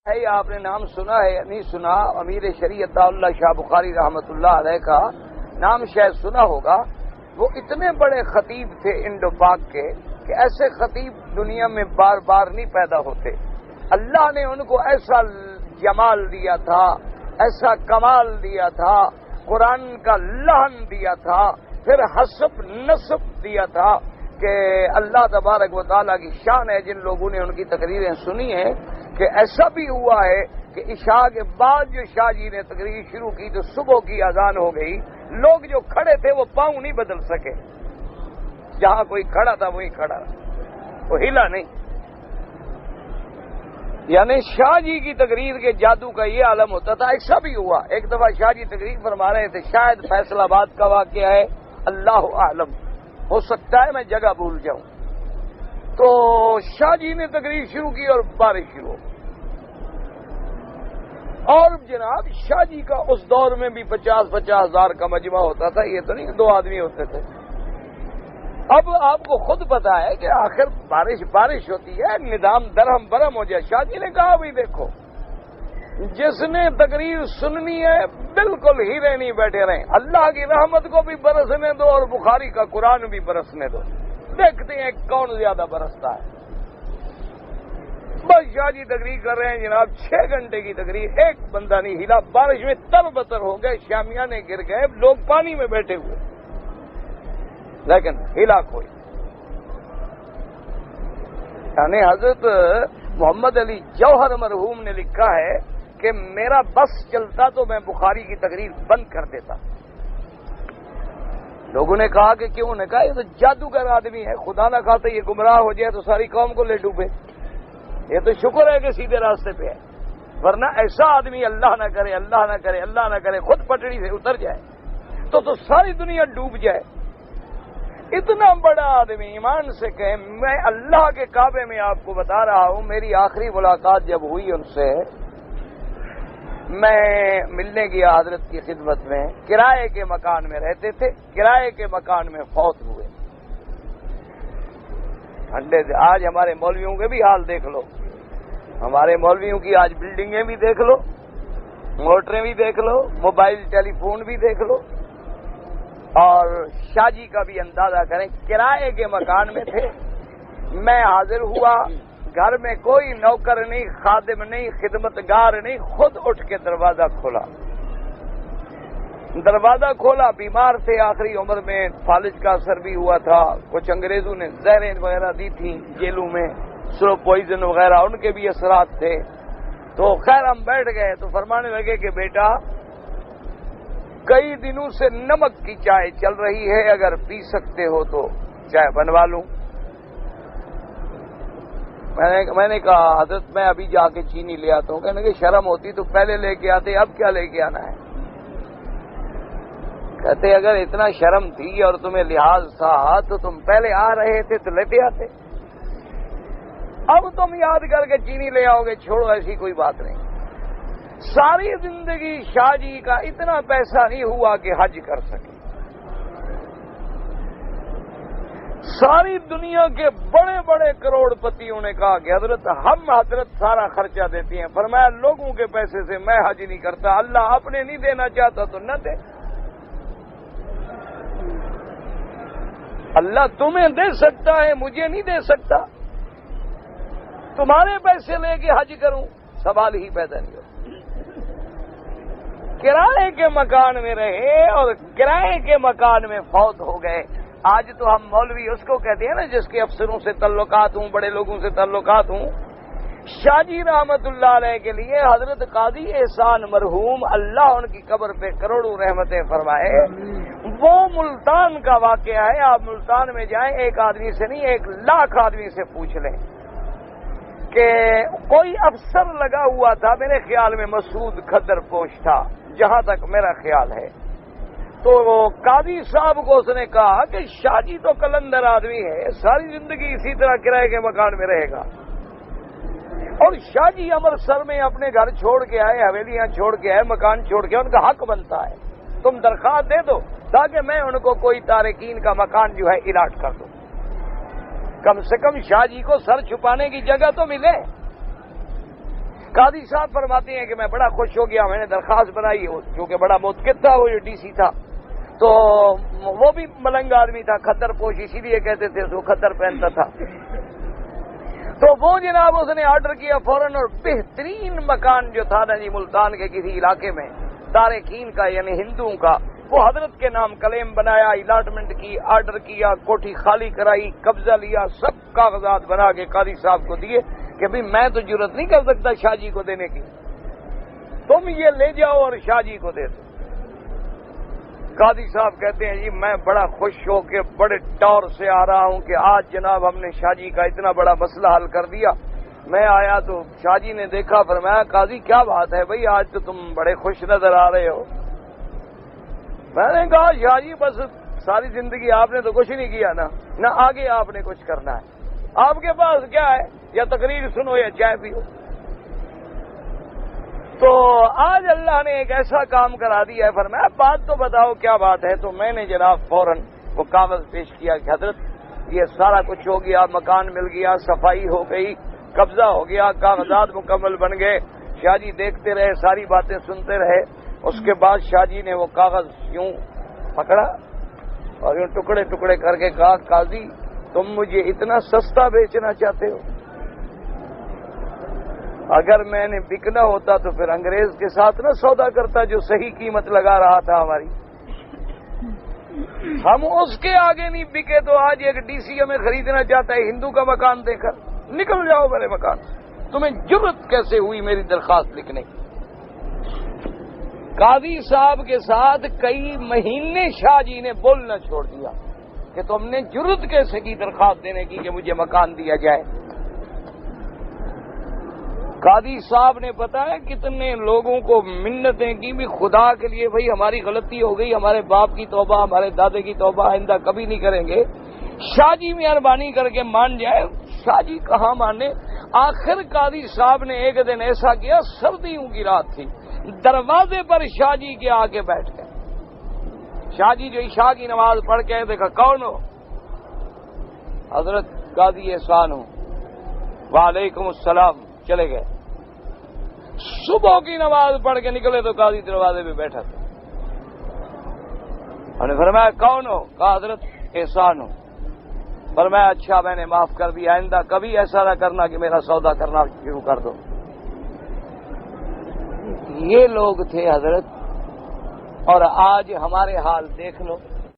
ہے آپ نے نام سنا ہے یا نہیں سنا؟ امیر شریعت اللہ شاہ بخاری رحمۃ اللہ علیہ کا نام شاید سنا ہوگا۔ وہ اتنے بڑے خطیب تھے انڈو پاک کے کہ ایسے خطیب دنیا میں بار بار نہیں پیدا ہوتے۔ اللہ نے ان کو ایسا جمال دیا تھا، ایسا کمال دیا تھا، قرآن کا لحن دیا تھا، پھر حسب نسب دیا تھا کہ اللہ تبارک و تعالیٰ کی شان ہے۔ جن لوگوں نے ان کی تقریریں سنی ہیں کہ ایسا بھی ہوا ہے کہ عشاء کے بعد جو شاہ جی نے تقریر شروع کی تو صبح کی اذان ہو گئی، لوگ جو کھڑے تھے وہ پاؤں نہیں بدل سکے، جہاں کوئی کھڑا تھا وہیں کھڑا، وہ ہلا نہیں۔ یعنی شاہ جی کی تقریر کے جادو کا یہ عالم ہوتا تھا۔ ایسا بھی ہوا، ایک دفعہ شاہ جی تقریر فرما رہے تھے، شاید فیصل آباد کا واقعہ ہے، اللہ اعلم، ہو سکتا ہے میں جگہ بھول جاؤں، تو شاہ جی نے تقریر شروع کی اور بارش شروع ہو۔ اور جناب شاہ جی کا اس دور میں بھی 50-50 ہزار کا مجمع ہوتا تھا، یہ تو نہیں 2 آدمی ہوتے تھے۔ اب آپ کو خود پتا ہے کہ آخر بارش ہوتی ہے، نظام درہم برہم ہو جائے۔ شاہ جی نے کہا بھی دیکھو، جس نے تقریر سننی ہے بالکل ہیرے نہیں بیٹھے رہیں، اللہ کی رحمت کو بھی برسنے دو اور بخاری کا قرآن بھی برسنے دو، دیکھتے ہیں کون زیادہ برستا ہے۔ بس شاہ جی تقریر کر رہے ہیں جناب، 6 گھنٹے کی تقریر، ایک بندہ نہیں ہلا، بارش میں تر بتر ہو گئے، شامیانے گر گئے، لوگ پانی میں بیٹھے ہوئے، لیکن ہلا کوئی۔ یعنی حضرت محمد علی جوہر مرحوم نے لکھا ہے کہ میرا بس چلتا تو میں بخاری کی تقریر بند کر دیتا۔ لوگوں نے کہا کہ کیوں؟ نے کہا یہ تو جادوگر آدمی ہے، خدا نہ خواستہ یہ گمراہ ہو جائے تو ساری قوم کو لے ڈوبے، یہ تو شکر ہے کہ سیدھے راستے پہ ہے، ورنہ ایسا آدمی اللہ نہ کرے اللہ نہ کرے اللہ نہ کرے خود پٹڑی سے اتر جائے تو ساری دنیا ڈوب جائے۔ اتنا بڑا آدمی ایمان سے کہے، میں اللہ کے کعبے میں آپ کو بتا رہا ہوں، میری آخری ملاقات جب ہوئی ان سے، میں ملنے گیا حضرت کی خدمت میں، کرائے کے مکان میں رہتے تھے، کرائے کے مکان میں فوت ہوئے۔ آج ہمارے مولویوں کے بھی حال دیکھ لو، ہمارے مولویوں کی آج بلڈنگیں بھی دیکھ لو، موٹریں بھی دیکھ لو، موبائل ٹیلی فون بھی دیکھ لو، اور شاہ جی کا بھی اندازہ کریں، کرائے کے مکان میں تھے۔ میں حاضر ہوا، گھر میں کوئی نوکر نہیں، خادم نہیں، خدمتگار نہیں، خود اٹھ کے دروازہ کھولا، بیمار تھے، آخری عمر میں، فالج کا اثر بھی ہوا تھا، کچھ انگریزوں نے زہریں وغیرہ دی تھیں جیلوں میں، سلو پوائزن وغیرہ، ان کے بھی اثرات تھے۔ تو خیر ہم بیٹھ گئے تو فرمانے لگے کہ بیٹا کئی دنوں سے نمک کی چائے چل رہی ہے، اگر پی سکتے ہو تو چائے بنوا لوں۔ میں نے کہا حضرت میں ابھی جا کے چینی لے آتا ہوں۔ کہنے کہ شرم ہوتی تو پہلے لے کے آتے، اب کیا لے کے آنا ہے؟ کہتے اگر اتنا شرم تھی اور تمہیں لحاظ تھا تو تم پہلے آ رہے تھے تو لیتے آتے، اب تم یاد کر کے چینی لے آؤ گے، چھوڑو ایسی کوئی بات نہیں۔ ساری زندگی شاہ جی کا اتنا پیسہ نہیں ہوا کہ حج کر سکے، ساری دنیا کے بڑے بڑے کروڑ پتیوں نے کہا کہ حضرت سارا خرچہ دیتی ہیں، فرمایا لوگوں کے پیسے سے میں حج نہیں کرتا، اللہ اپنے نہیں دینا چاہتا تو نہ دے، اللہ تمہیں دے سکتا ہے مجھے نہیں دے سکتا، تمہارے پیسے لے کے حج کروں، سوال ہی پیدا نہیں ہوتا۔ کرائے کے مکان میں رہے اور کرائے کے مکان میں فوت ہو گئے۔ آج تو ہم مولوی اس کو کہتے ہیں نا جس کے افسروں سے تعلقات ہوں، بڑے لوگوں سے تعلقات ہوں۔ شاہ جی رحمت اللہ علیہ کے لیے حضرت قاضی احسان مرحوم، اللہ ان کی قبر پہ کروڑوں رحمتیں فرمائے، وہ ملتان کا واقعہ ہے۔ آپ ملتان میں جائیں، ایک آدمی سے نہیں 1,00,000 آدمی سے پوچھ لیں کہ کوئی افسر لگا ہوا تھا، میرے خیال میں مسعود کھدر پوش تھا، جہاں تک میرا خیال ہے، تو قاضی صاحب کو اس نے کہا کہ شاہ جی تو کلندر آدمی ہے، ساری زندگی اسی طرح کرائے کے مکان میں رہے گا، اور شاہ جی امرتسر میں اپنے گھر چھوڑ کے آئے، حویلیاں چھوڑ کے آئے، مکان چھوڑ کے، ان کا حق بنتا ہے تم درخواست دے دو تاکہ میں ان کو کوئی تارکین کا مکان جو ہے الاٹ کر دوں، کم سے کم شاہ جی کو سر چھپانے کی جگہ تو ملے۔ قاضی صاحب فرماتے ہیں کہ میں بڑا خوش ہو گیا، میں نے درخواست بنائی، چونکہ بڑا متقد تھا وہ جو ڈی سی تھا، تو وہ بھی ملنگ آدمی تھا، خطر پوش، اسی لیے کہتے تھے وہ خطر پہنتا تھا۔ تو وہ جناب اس نے آرڈر کیا فوراً، اور بہترین مکان جو تھا نا جی ملتان کے کسی علاقے میں تارکین کا یعنی ہندوؤں کا، وہ حضرت کے نام کلیم بنایا، الاٹمنٹ کی، آرڈر کیا، کوٹھی خالی کرائی، قبضہ لیا، سب کاغذات بنا کے قاضی صاحب کو دیے کہ بھئی میں تو جرت نہیں کر سکتا شاہ جی کو دینے کی، تم یہ لے جاؤ اور شاہ جی کو دے دو۔ قاضی صاحب کہتے ہیں جی میں بڑا خوش ہو کے بڑے ٹور سے آ رہا ہوں کہ آج جناب ہم نے شاہ جی کا اتنا بڑا مسئلہ حل کر دیا۔ میں آیا تو شاہ جی نے دیکھا، فرمایا قاضی کیا بات ہے بھئی، آج تو تم بڑے خوش نظر آ رہے ہو۔ میں نے کہا شاہ جی بس ساری زندگی آپ نے تو کچھ نہیں کیا نا، نہ آگے آپ نے کچھ کرنا ہے، آپ کے پاس کیا ہے، یا تقریر سنو یا چائے پیو۔ تو آج اللہ نے ایک ایسا کام کرا دیا ہے، فرمایا بات تو بتاؤ کیا بات ہے۔ تو میں نے جناب فوراً وہ کاغذ پیش کیا کہ حضرت یہ سارا کچھ ہو گیا، مکان مل گیا، صفائی ہو گئی، قبضہ ہو گیا، کاغذات مکمل بن گئے۔ شاہ جی دیکھتے رہے، ساری باتیں سنتے رہے۔ اس کے بعد شاہ جی نے وہ کاغذ یوں پکڑا اور یوں ٹکڑے ٹکڑے کر کے کہا قاضی تم مجھے اتنا سستا بیچنا چاہتے ہو؟ اگر میں نے بکنا ہوتا تو پھر انگریز کے ساتھ نہ سودا کرتا جو صحیح قیمت لگا رہا تھا ہماری۔ ہم اس کے آگے نہیں بکے تو آج ایک ڈی سی ہمیں خریدنا چاہتا ہے ہندو کا مکان دے کر، نکل جاؤ میرے مکان سے۔ تمہیں جرت کیسے ہوئی میری درخواست لکھنے کی؟ قاضی صاحب کے ساتھ کئی مہینے شاہ جی نے بولنا چھوڑ دیا کہ تم نے جرت کیسے کی درخواست دینے کی کہ مجھے مکان دیا جائے۔ قاضی صاحب نے پتا ہے کتنے لوگوں کو منتیں کی بھی خدا کے لیے بھئی ہماری غلطی ہو گئی، ہمارے باپ کی توبہ، ہمارے دادے کی توبہ آئندہ کبھی نہیں کریں گے، شاہ جی مہربانی کر کے مان جائے۔ شاہ جی کہاں مانے؟ آخر قاضی صاحب نے ایک دن ایسا کیا، سردیوں کی رات تھی، دروازے پر شاہ جی کے آ کے بیٹھ گئے۔ شاہ جی جو عشاء کی نماز پڑھ کے دیکھا کون ہو؟ حضرت قاضی احسان ہوں۔ وعلیکم السلام، چلے گئے۔ صبح کی نماز پڑھ کے نکلے تو قاضی دروازے پہ بیٹھا تھا۔ انہوں نے فرمایا کون ہو؟ کہا حضرت احسان ہوں۔ فرمایا اچھا میں نے معاف کر دیا، آئندہ کبھی ایسا نہ کرنا کہ میرا سودا کرنا شروع کر دو۔ یہ لوگ تھے حضرت، اور آج ہمارے حال دیکھ لو۔